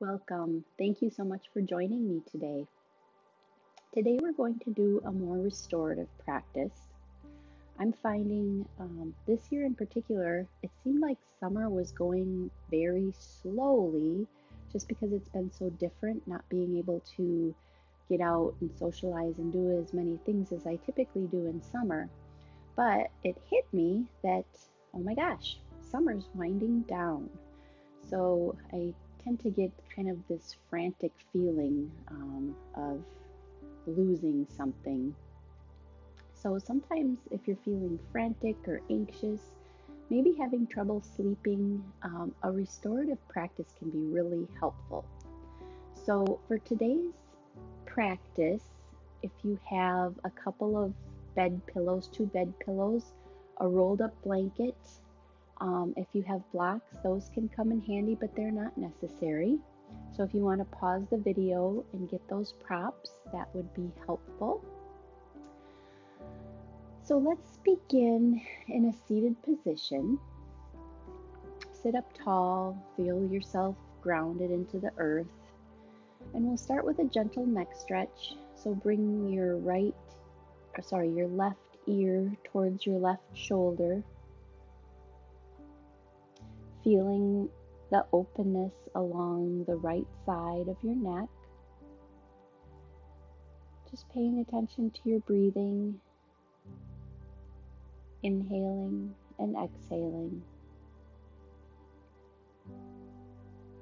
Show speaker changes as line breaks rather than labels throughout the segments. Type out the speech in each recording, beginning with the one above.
Welcome. Thank you so much for joining me today. Today we're going to do a more restorative practice. I'm finding this year in particular, it seemed like summer was going very slowly just because it's been so different, not being able to get out and socialize and do as many things as I typically do in summer. But it hit me that, oh my gosh, summer's winding down. So I tend to get kind of this frantic feeling of losing something. So sometimes if you're feeling frantic or anxious, maybe having trouble sleeping, a restorative practice can be really helpful. So for today's practice, if you have a couple of bed pillows, two bed pillows, a rolled up blanket, if you have blocks, those can come in handy, but they're not necessary. So if you want to pause the video and get those props, that would be helpful. So let's begin in a seated position. Sit up tall, feel yourself grounded into the earth. And we'll start with a gentle neck stretch. So bring your left ear towards your left shoulder, feeling the openness along the right side of your neck. Just paying attention to your breathing, inhaling and exhaling.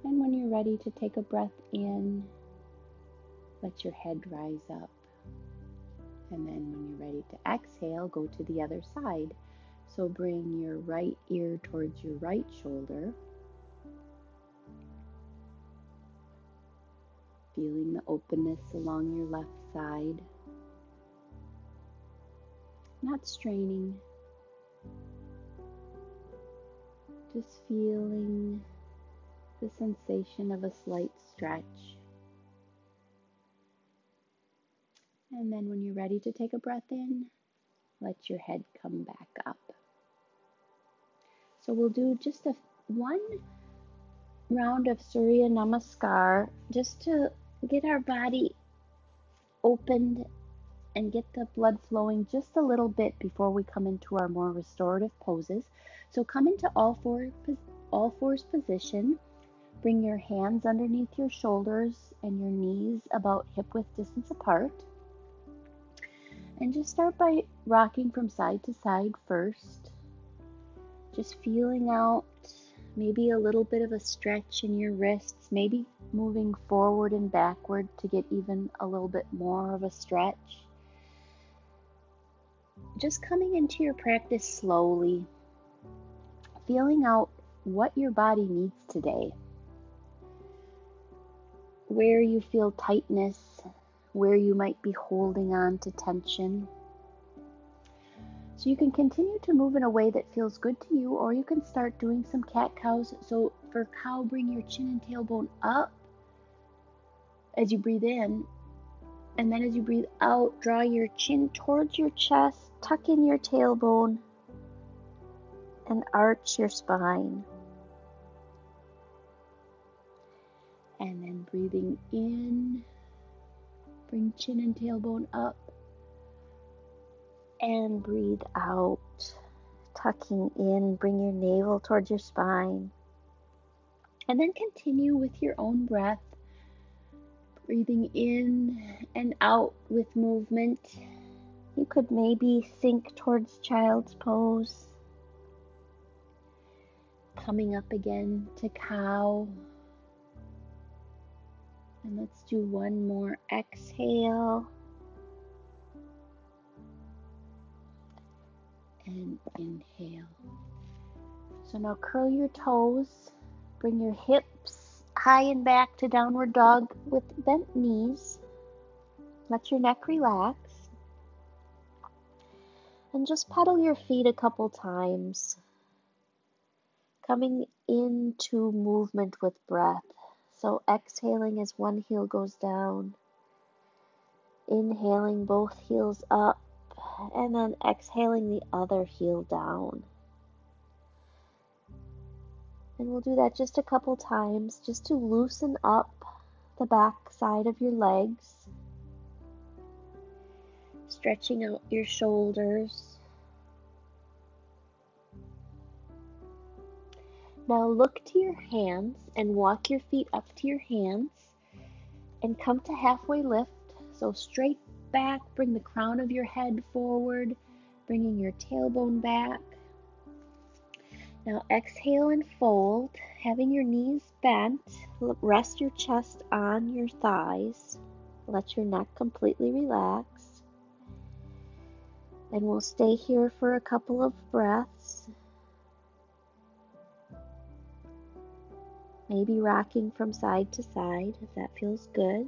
And when you're ready to take a breath in, let your head rise up. And then when you're ready to exhale, go to the other side. So bring your right ear towards your right shoulder, feeling the openness along your left side. Not straining, just feeling the sensation of a slight stretch. And then when you're ready to take a breath in, let your head come back up. So we'll do just one round of Surya Namaskar just to get our body opened and get the blood flowing just a little bit before we come into our more restorative poses. So come into all fours position. Bring your hands underneath your shoulders and your knees about hip width distance apart. And just start by rocking from side to side first. Just feeling out maybe a little bit of a stretch in your wrists, maybe moving forward and backward to get even a little bit more of a stretch. Just coming into your practice slowly, feeling out what your body needs today. Where you feel tightness, where you might be holding on to tension. So you can continue to move in a way that feels good to you, or you can start doing some cat-cows. So for cow, bring your chin and tailbone up as you breathe in. And then as you breathe out, draw your chin towards your chest, tuck in your tailbone, and arch your spine. And then breathing in, bring chin and tailbone up. And breathe out, tucking in, bring your navel towards your spine. And then continue with your own breath, breathing in and out with movement. You could maybe sink towards child's pose. Coming up again to cow. And let's do one more exhale. And inhale. So now curl your toes, bring your hips high and back to downward dog with bent knees. Let your neck relax. And just pedal your feet a couple times, coming into movement with breath. So exhaling as one heel goes down, inhaling both heels up, and then exhaling the other heel down.
And we'll do that just a couple times just to loosen up the back side of your legs, stretching out your shoulders. Now look to your hands and walk your feet up to your hands and come to halfway lift. So straight back, bring the crown of your head forward, bringing your tailbone back. Now exhale and fold, having your knees bent. Rest your chest on your thighs. Let your neck completely relax. And we'll stay here for a couple of breaths. Maybe rocking from side to side if that feels good.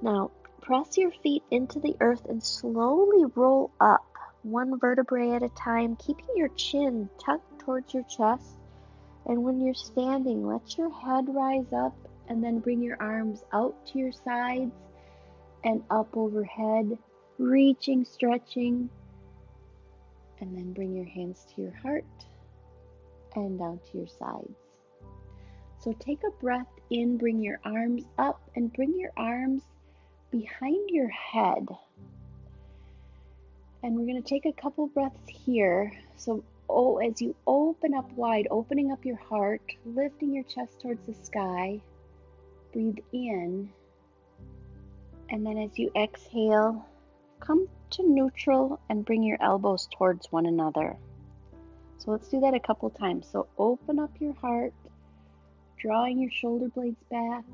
Now press your feet into the earth and slowly roll up, one vertebrae at a time, keeping your chin tucked towards your chest. And when you're standing, let your head rise up and then bring your arms out to your sides and up overhead, reaching, stretching, and then bring your hands to your heart and down to your sides. So take a breath in, bring your arms up and bring your arms behind your head. And we're going to take a couple breaths here. So as you open up wide, opening up your heart, lifting your chest towards the sky, breathe in. And then as you exhale, come to neutral and bring your elbows towards one another. So let's do that a couple times. So open up your heart, drawing your shoulder blades back,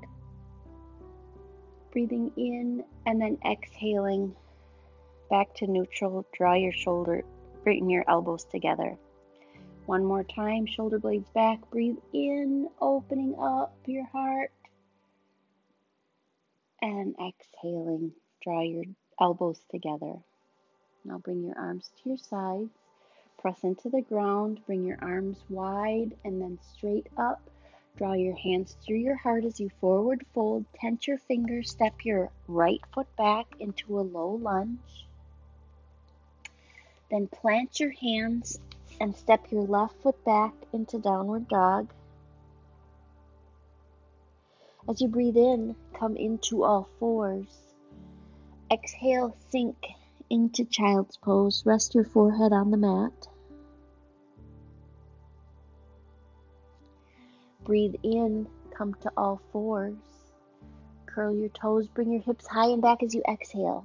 breathing in, and then exhaling back to neutral. Bring your elbows together. One more time, shoulder blades back, breathe in, opening up your heart, and exhaling, draw your elbows together. Now bring your arms to your sides, press into the ground, bring your arms wide and then straight up. Draw your hands through your heart as you forward fold, tense your fingers, step your right foot back into a low lunge. Then plant your hands and step your left foot back into downward dog. As you breathe in, come into all fours. Exhale, sink into child's pose. Rest your forehead on the mat. Breathe in, come to all fours. Curl your toes, bring your hips high and back as you exhale.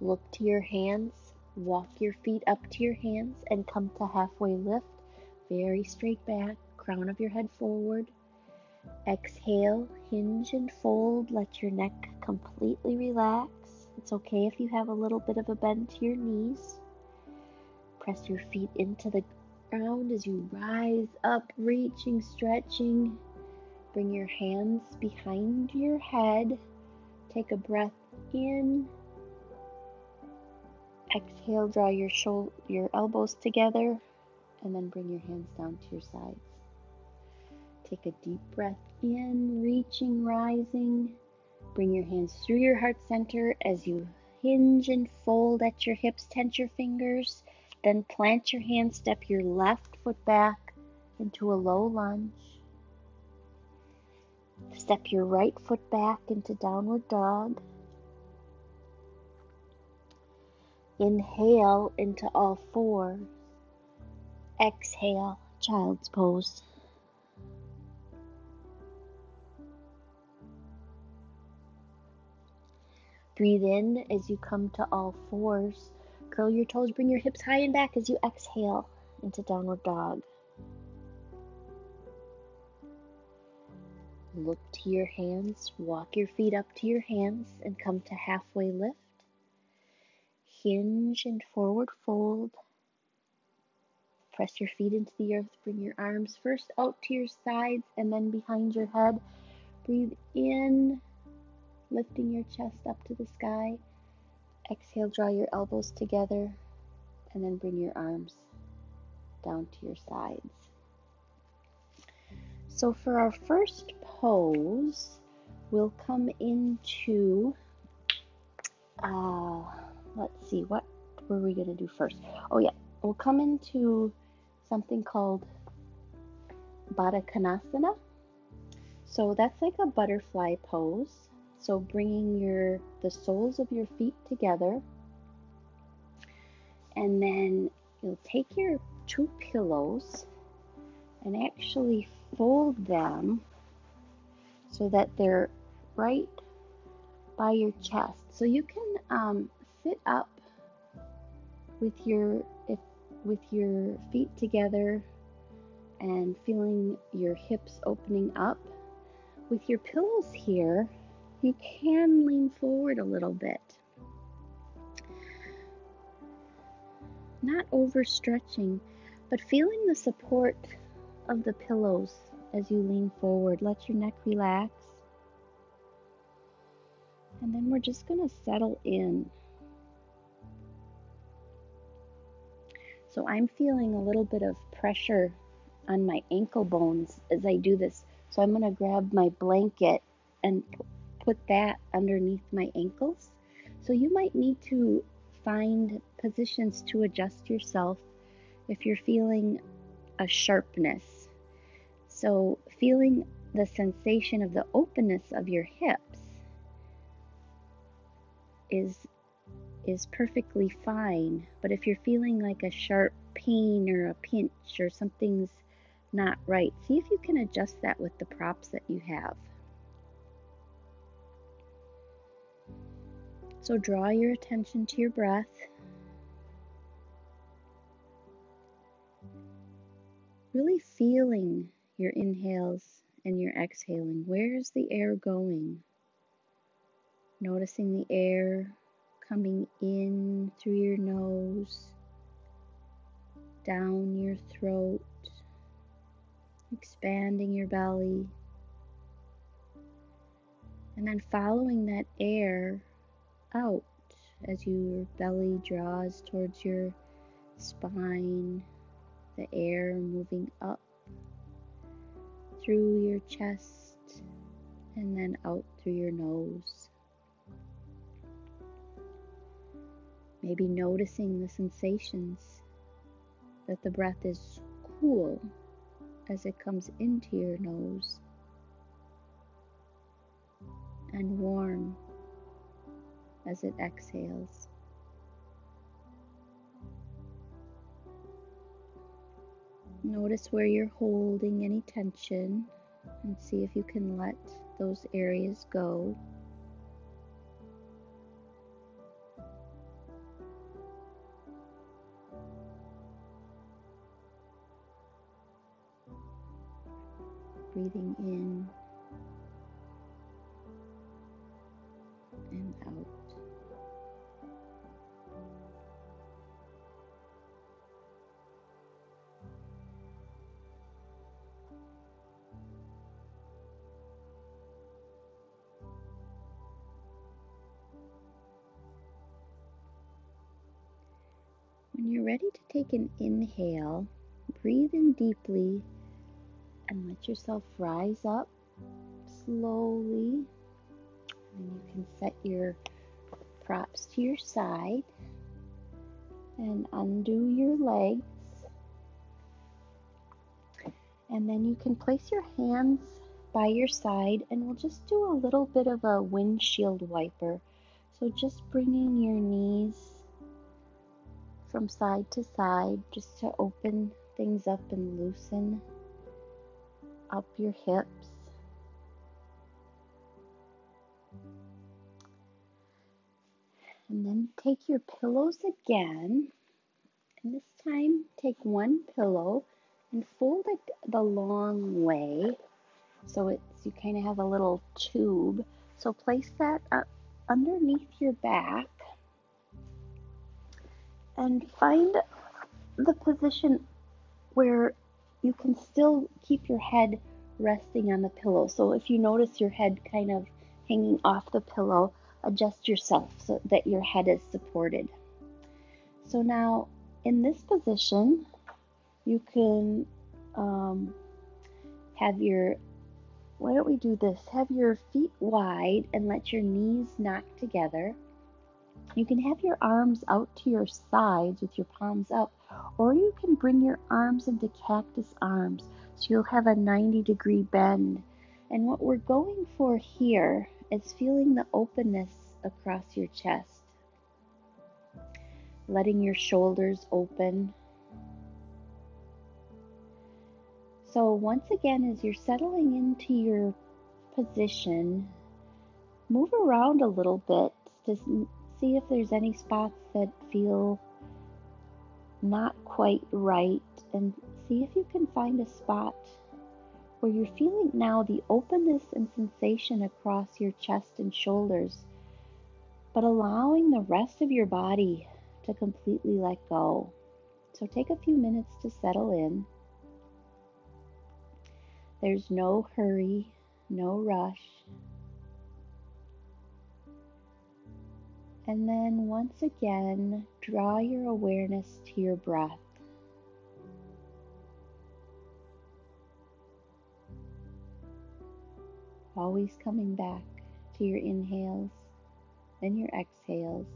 Look to your hands, walk your feet up to your hands and come to halfway lift. Very straight back, crown of your head forward. Exhale, hinge and fold, let your neck completely relax. It's okay if you have a little bit of a bend to your knees. Press your feet into the ground as you rise up, reaching, stretching. Bring your hands behind your head. Take a breath in. Exhale, draw your elbows together, and then bring your hands down to your sides. Take a deep breath in, reaching, rising. Bring your hands through your heart center as you hinge and fold at your hips, tense your fingers. Then plant your hands, step your left foot back into a low lunge. Step your right foot back into downward dog. Inhale into all fours. Exhale, child's pose. Breathe in as you come to all fours. Curl your toes, bring your hips high and back as you exhale into downward dog. Look to your hands, walk your feet up to your hands and come to halfway lift. Hinge and forward fold. Press your feet into the earth, bring your arms first out to your sides and then behind your head. Breathe in, lifting your chest up to the sky. Exhale, draw your elbows together and then bring your arms down to your sides. So for our first pose, we'll come into, let's see, what
were we going to do first? Oh yeah, we'll come into something called Baddha Konasana. So that's like a butterfly pose. So bringing the soles of your feet together, and then you'll take your two pillows and actually fold them so that they're right by your chest. So you can sit up with your feet together and feeling your hips opening up. With your pillows here, you can lean forward a little bit. Not overstretching, but feeling the support of the pillows as you lean forward. Let your neck relax. And then we're just going to settle in. So I'm feeling a little bit of pressure on my ankle bones as I do this. So I'm going to grab my blanket and put that underneath my ankles. So you might need to find positions to adjust yourself if you're feeling a sharpness. So feeling the sensation of the openness of your hips is perfectly fine. But if you're feeling like a sharp pain or a pinch or something's not right, see if you can adjust that with the props that you have. So draw your attention to your breath. Really feeling your inhales and your exhaling. Where's the air going? Noticing the air coming in through your nose, down your throat, expanding your belly, and then following that air out as your belly draws towards your spine, the air moving up through your chest and then out through your nose. Maybe noticing the sensations that the breath is cool as it comes into your nose and warm as it exhales. Notice where you're holding any tension and see if you can let those areas go. Breathing in and out. When you're ready to take an inhale, breathe in deeply and let yourself rise up slowly. And you can set your props to your side and undo your legs. And then you can place your hands by your side and we'll just do a little bit of a windshield wiper. So just bringing your knees from side to side just to open things up and loosen up your hips. And then take your pillows again, and this time take one pillow and fold it the long way so you kind of have a little tube. So place that up underneath your back and find the position where you can still keep your head resting on the pillow. So if you notice your head kind of hanging off the pillow, adjust yourself so that your head is supported. So now in this position, you can why don't we do this? Have your feet wide and let your knees knock together. You can have your arms out to your sides with your palms up, or you can bring your arms into cactus arms so you'll have a 90-degree bend. And what we're going for here is feeling the openness across your chest, letting your shoulders open. So once again, as you're settling into your position, move around a little bit to see if there's any spots that feel not quite right, and see if you can find a spot where you're feeling now the openness and sensation across your chest and shoulders, but allowing the rest of your body to completely let go. So take a few minutes to settle in. There's no hurry, no rush. And then once again, draw your awareness to your breath. Always coming back to your inhales and your exhales.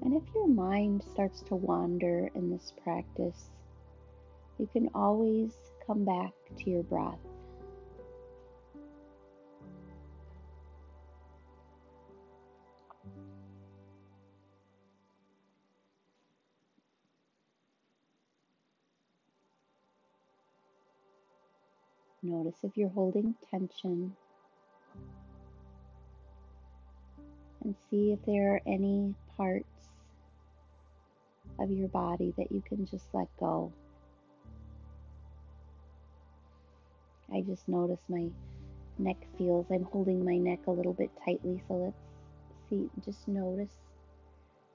And if your mind starts to wander in this practice, you can always come back to your breath. Notice if you're holding tension, and see if there are any parts of your body that you can just let go. I just notice my neck feels, I'm holding my neck a little bit tightly, so let's see, just notice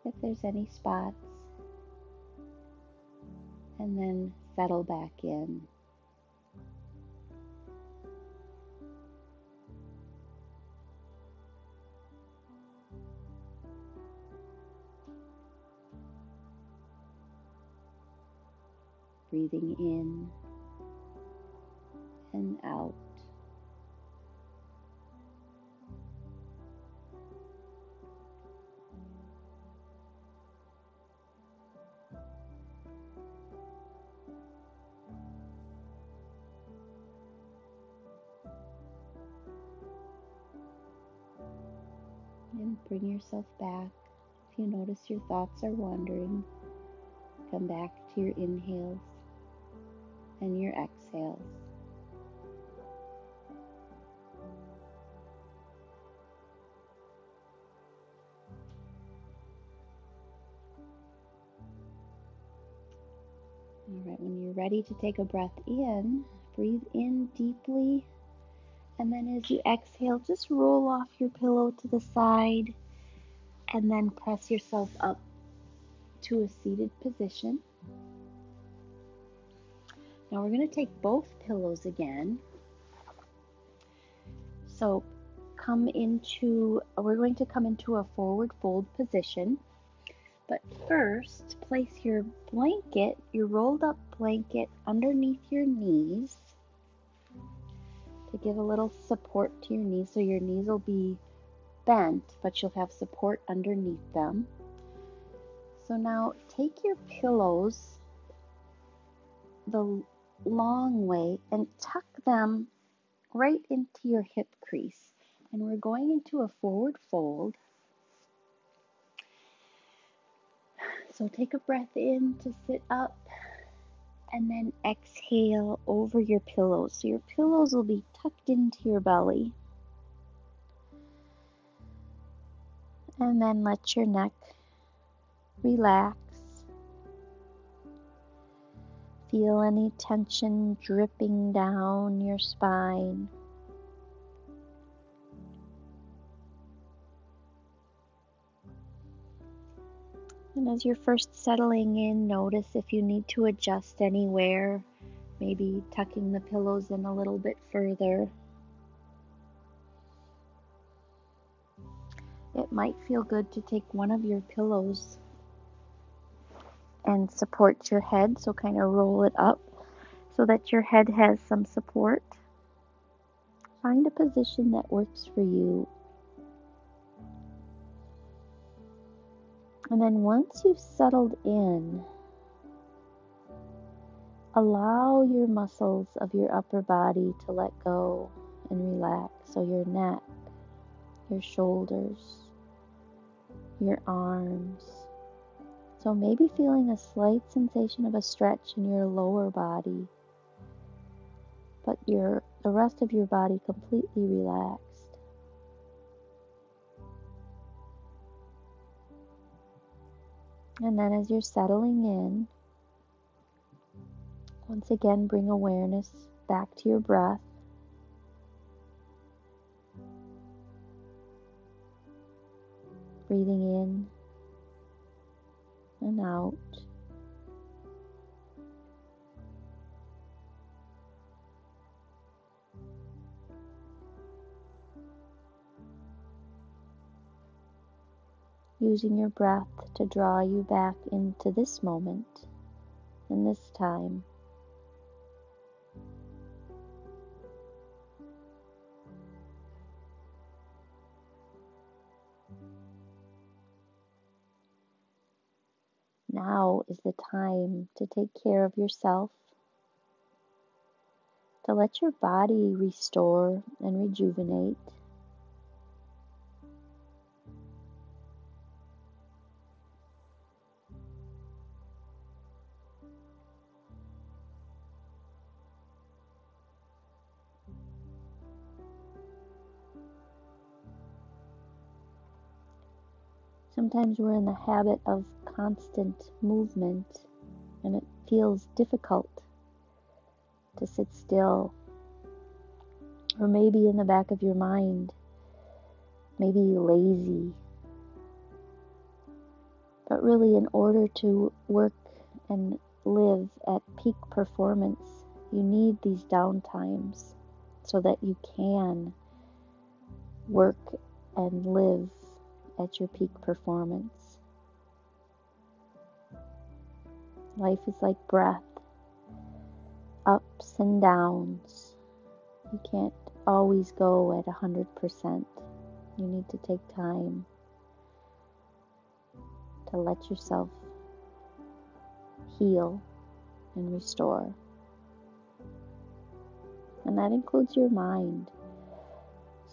if there's any spots, and then settle back in. Breathing in and out. And bring yourself back. If you notice your thoughts are wandering, come back to your inhales and your exhales. All right, when you're ready to take a breath in, breathe in deeply, and then as you exhale, just roll off your pillow to the side, and then press yourself up to a seated position. Now we're going to take both pillows again. So we're going to come into a forward fold position. But first, place your rolled up blanket underneath your knees to give a little support to your knees. So your knees will be bent, but you'll have support underneath them. So now take your pillows the long way and tuck them right into your hip crease. And we're going into a forward fold. So take a breath in to sit up, and then exhale over your pillows. So your pillows will be tucked into your belly. And then let your neck relax. Feel any tension dripping down your spine. And as you're first settling in, notice if you need to adjust anywhere, maybe tucking the pillows in a little bit further. It might feel good to take one of your pillows and support your head, so kind of roll it up so that your head has some support
find a position that works for you. And then once you've settled in, allow your muscles of your upper body to let go and relax. So your neck, your shoulders, your arms. So maybe feeling a slight sensation of a stretch in your lower body, but the rest of your body completely relaxed. And then as you're settling in, once again bring awareness back to your breath. Breathing in and out. Using your breath to draw you back into this moment and this time. Now is the time to take care of yourself, to let your body restore and rejuvenate. Sometimes we're in the habit of constant movement, and it feels difficult to sit still. Or maybe in the back of your mind, maybe lazy. But really, in order to work and live at peak performance, you need these downtimes so that you can work and live at your peak performance. Life is like breath, ups and downs. You can't always go at 100%. You need to take time to let yourself heal and restore. And that includes your mind.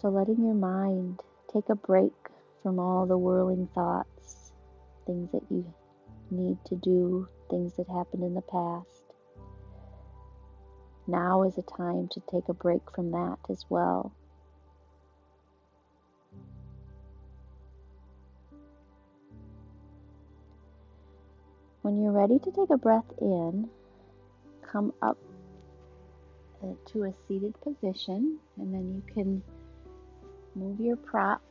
So letting your mind take a break from all the whirling thoughts, things that you need to do, things that happened in the past. Now is a time to take a break from that as well. When you're ready to take a breath in, come up to a seated position, and then you can move your props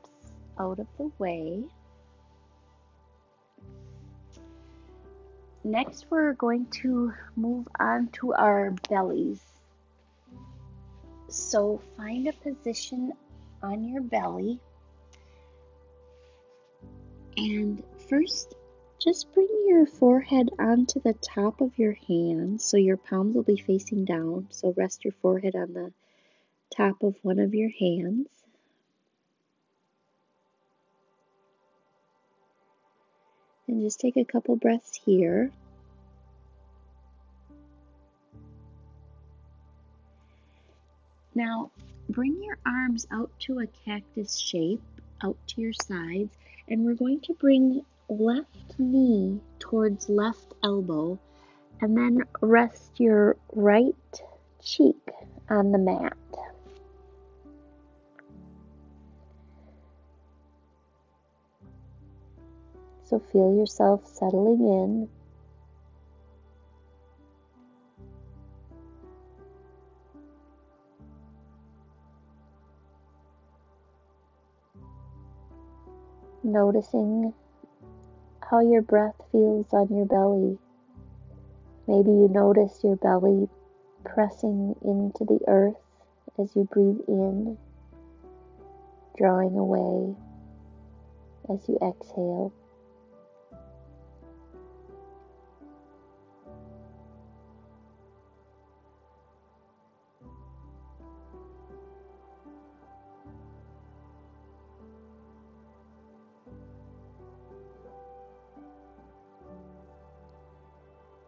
out of the way. Next, we're going to move on to our bellies. So find a position on your belly, and first just bring your forehead onto the top of your hands, so your palms will be facing down. So rest your forehead on the top of one of your hands. And just take a couple breaths here. Now, bring your arms out to a cactus shape, out to your sides, and we're going to bring left knee towards left elbow, and then rest your right cheek on the mat. So feel yourself settling in. Noticing how your breath feels on your belly. Maybe you notice your belly pressing into the earth as you breathe in, drawing away as you exhale.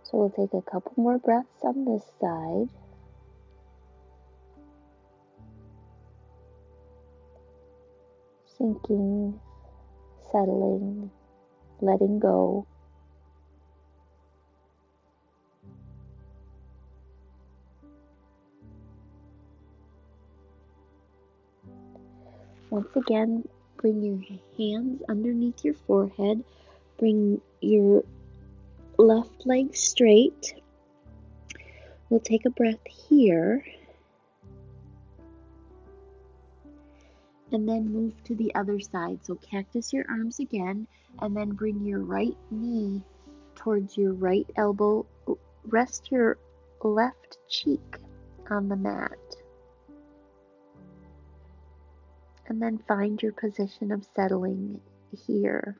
So we'll take a couple more breaths on this side. Sinking, settling, letting go. Once again, bring your hands underneath your forehead. Bring your left leg straight. We'll take a breath here. And then move to the other side. So cactus your arms again, and then bring your right knee towards your right elbow. Rest your left cheek on the mat. And then find your position of settling here.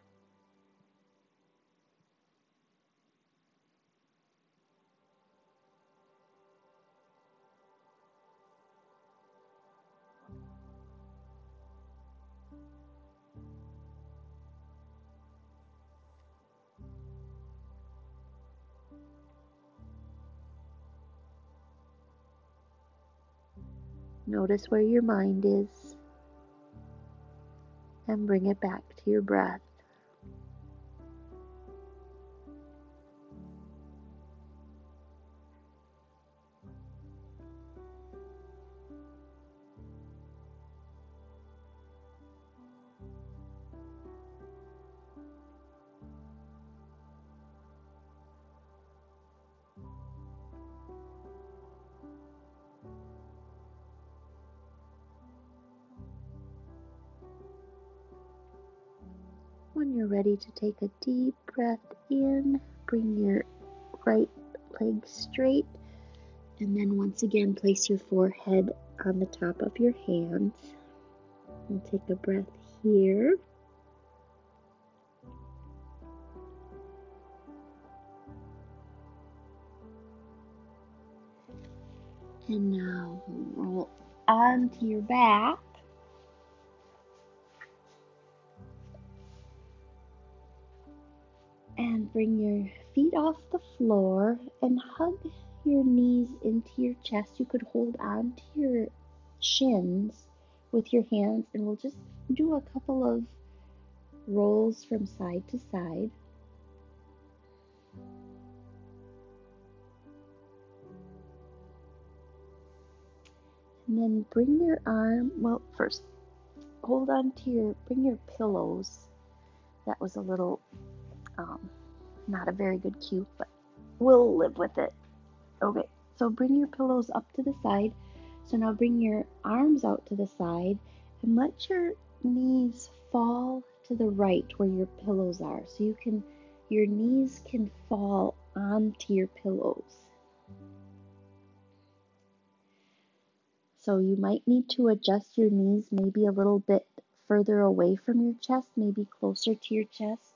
Notice where your mind is and bring it back to your breath. When you're ready to take a deep breath in, bring your right leg straight, and then once again place your forehead on the top of your hands. And take a breath here. And now roll onto your back. And bring your feet off the floor and hug your knees into your chest. You could hold on to your shins with your hands, and we'll just do a couple of rolls from side to side. And then bring your arm, well, first hold on to bring your pillows. That was a little, not a very good cue, but we'll live with it. Okay, so bring your pillows up to the side. So now bring your arms out to the side and let your knees fall to the right where your pillows are. So your knees can fall onto your pillows. So you might need to adjust your knees maybe a little bit further away from your chest, maybe closer to your chest.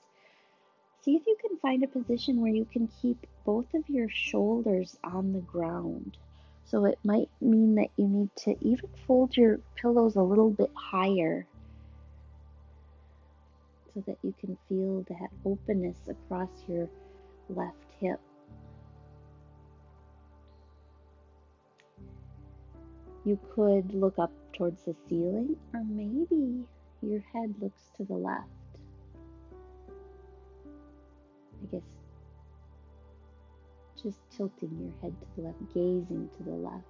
See if you can find a position where you can keep both of your shoulders on the ground. So it might mean that you need to even fold your pillows a little bit higher so that you can feel that openness across your left hip. You could look up towards the ceiling, or maybe your head looks to the left. I guess just tilting your head to the left, gazing to the left.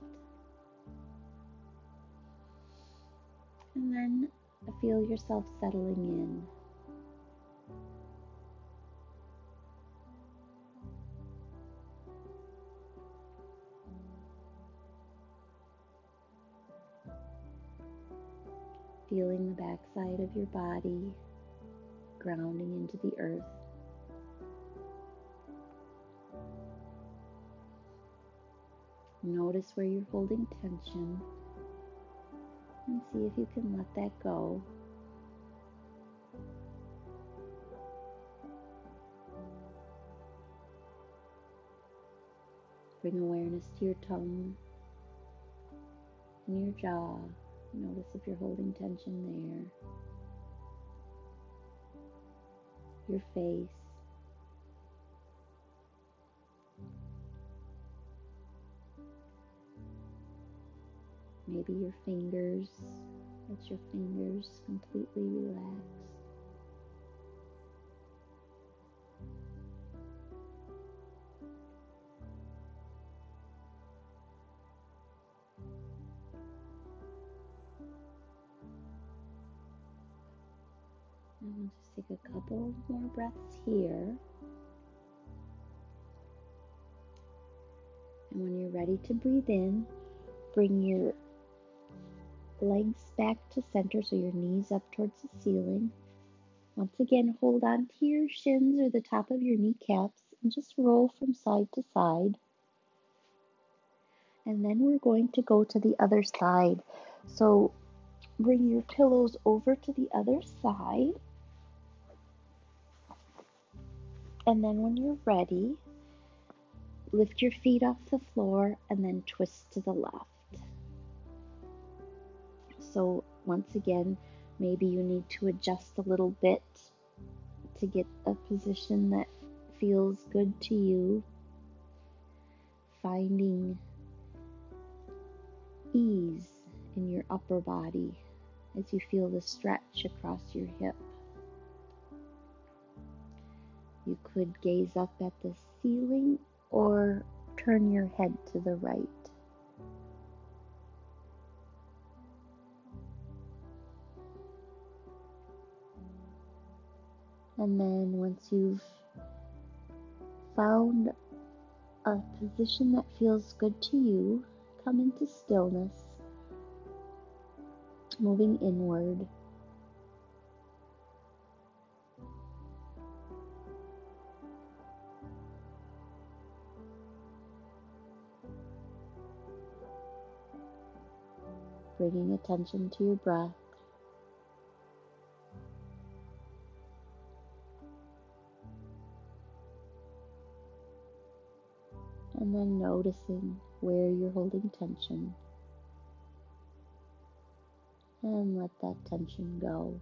And then feel yourself settling in. Feeling the backside of your body grounding into the earth. Notice where you're holding tension and see if you can let that go. Bring awareness to your tongue and your jaw. Notice if you're holding tension there. Your face.
maybe your fingers. Let your fingers completely relax. And we'll just take a couple more breaths here. And when you're ready to breathe in, bring your legs back to center, so your knees up towards the ceiling. Once again, hold on to your shins or the top of your kneecaps and just roll from side to side. And then we're going to go to the other side. So bring your pillows over to the other side. And then when you're ready, lift your feet off the floor and then twist to the left. So once again, maybe you need to adjust a little bit to get a position that feels good to you. Finding ease in your upper body as you feel the stretch across your hip. You could gaze up at the ceiling or turn your head to the right. And then once you've found a position that feels good to you, come into stillness, moving inward. Bringing attention to your breath. And then noticing where you're holding tension. And let that tension go.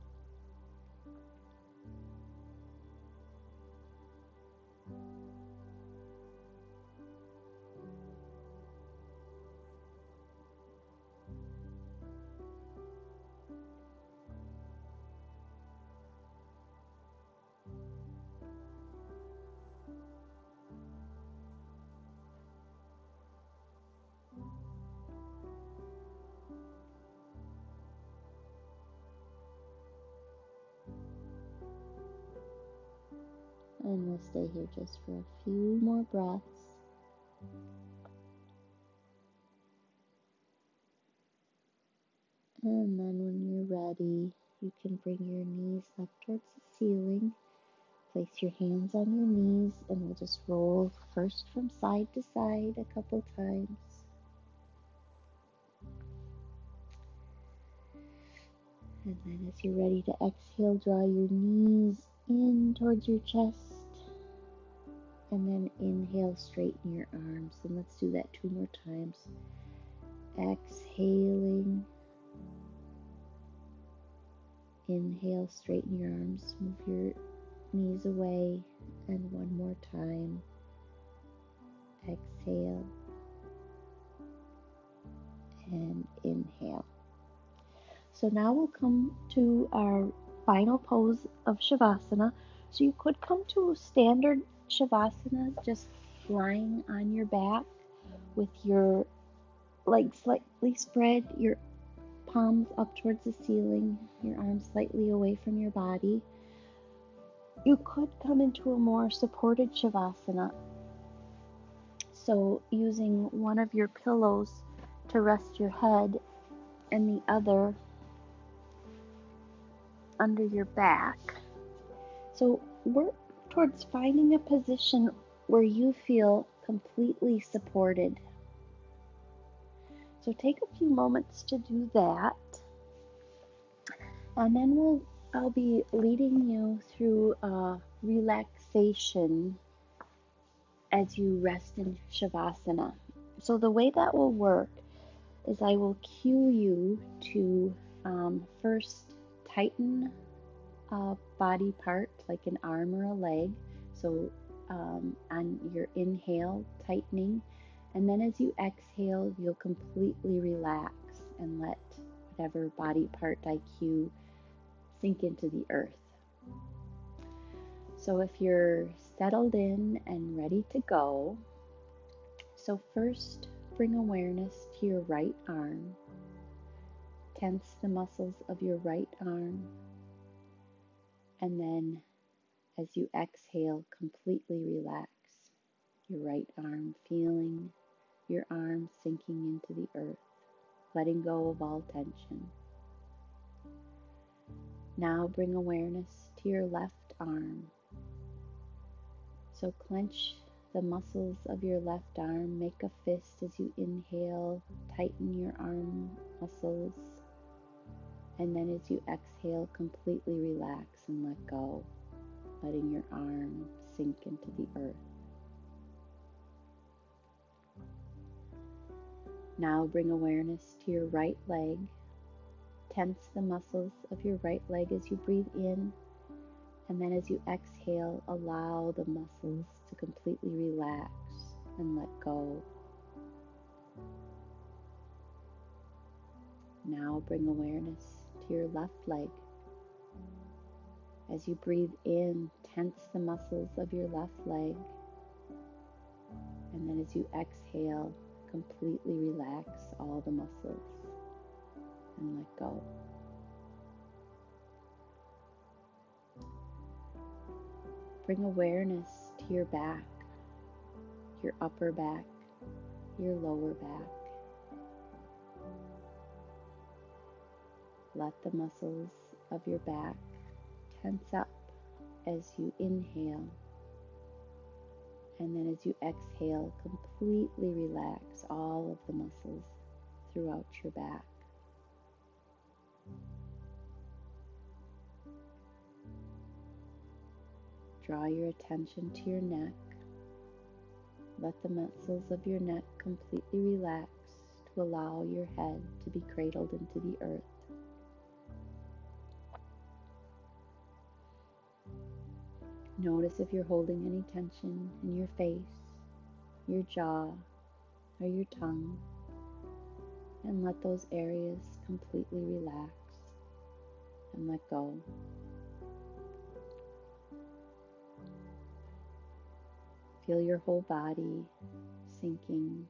And we'll stay here just for a few more breaths. And then when you're ready, you can bring your knees up towards the ceiling. Place your hands on your knees and we'll just roll first from side to side a couple times. And then as you're ready to exhale, draw your knees in towards your chest. And then inhale, straighten your arms. And let's do that 2 more times. Exhaling. Inhale, straighten your arms. Move your knees away. And 1 more time. Exhale. And inhale. So now we'll come to our final pose of Shavasana. So you could come to standard Shavasana, just lying on your back with your legs slightly spread, your palms up towards the ceiling, your arms slightly away from your body. You could come into a more supported Shavasana. So using one of your pillows to rest your head and the other under your back. So work towards finding a position where you feel completely supported. So take a few moments to do that. And then I'll be leading you through a relaxation as you rest in Shavasana. So the way that will work is I will cue you to first tighten a body part like an arm or a leg. So on your inhale, tightening, and then as you exhale, you'll completely relax and let whatever body part I cue sink into the earth. So if you're settled in and ready to go, so first bring awareness to your right arm. Tense the muscles of your right arm, and then as you exhale, completely relax your right arm, feeling your arm sinking into the earth, letting go of all tension. Now bring awareness to your left arm. So clench the muscles of your left arm, make a fist as you inhale, tighten your arm muscles, and then as you exhale, completely relax and let go, letting your arm sink into the earth. Now bring awareness to your right leg. Tense the muscles of your right leg as you breathe in, and then as you exhale, allow the muscles to completely relax and let go. Now bring awareness to your left leg. As you breathe in, tense the muscles of your left leg, and then as you exhale, completely relax all the muscles and let go. Bring awareness to your back, your upper back, your lower back. Let the muscles of your back tense up as you inhale, and then as you exhale, completely relax all of the muscles throughout your back. Draw your attention to your neck. Let the muscles of your neck completely relax to allow your head to be cradled into the earth. Notice if you're holding any tension in your face, your jaw, or your tongue, and let those areas completely relax and let go. Feel your whole body sinking,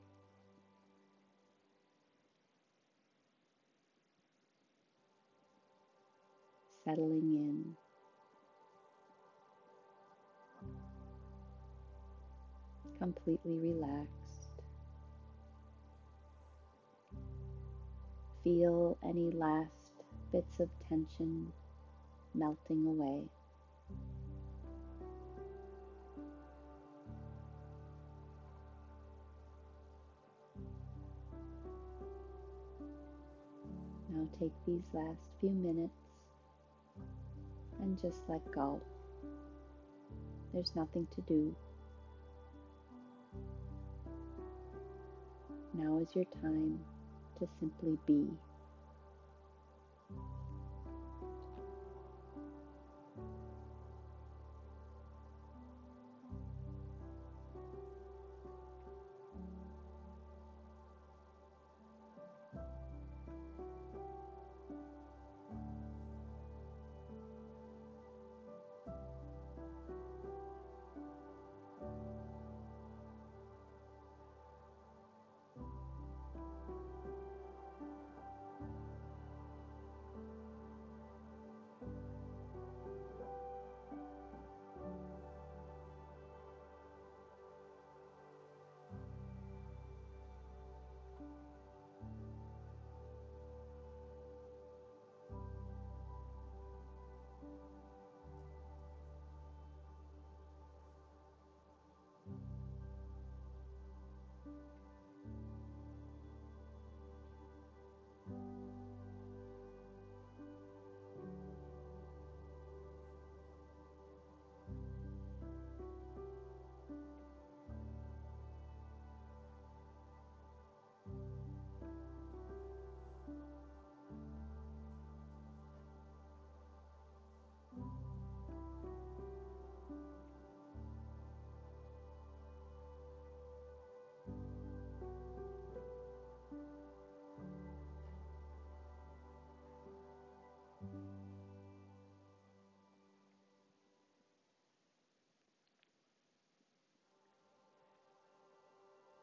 settling in. Completely relaxed. Feel any last bits of tension melting away. Now take these last few minutes and just let go. There's nothing to do. Now is your time to simply be.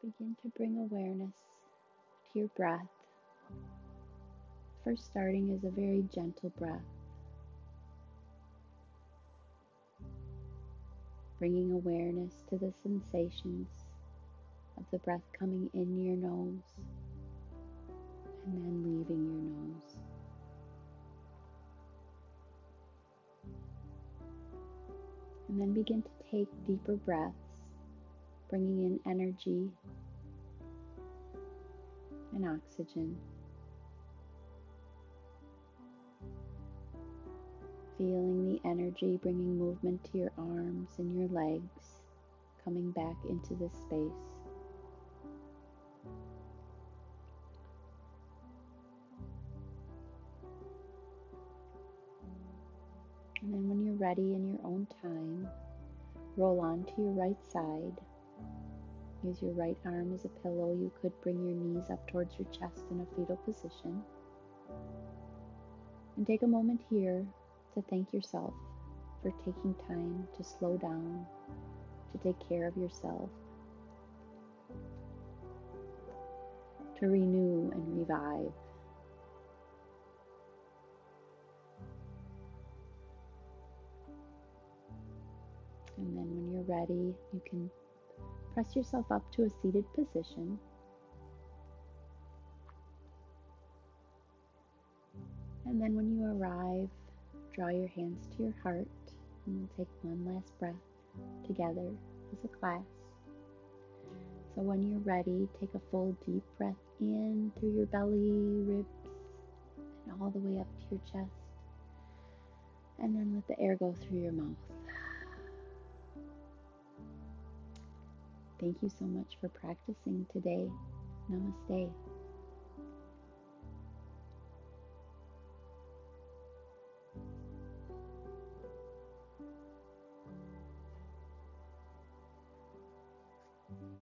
Begin to bring awareness to your breath. First, starting is a very gentle breath, bringing awareness to the sensations of the breath coming in your nose and then leaving your nose. And then begin to take deeper breaths, bringing in energy and oxygen. Feeling the energy bringing movement to your arms and your legs, coming back into this space. And then when you're ready in your own time, roll onto your right side. Use your right arm as a pillow. You could bring your knees up towards your chest in a fetal position. And take a moment here to thank yourself for taking time to slow down, to take care of yourself, to renew and revive. And then when you're ready, you can press yourself up to a seated position. And then when you arrive, draw your hands to your heart and we'll take one last breath together as a class. So when you're ready, take a full deep breath in through your belly, ribs, and all the way up to your chest. And then let the air go through your mouth. Thank you so much for practicing today. Namaste.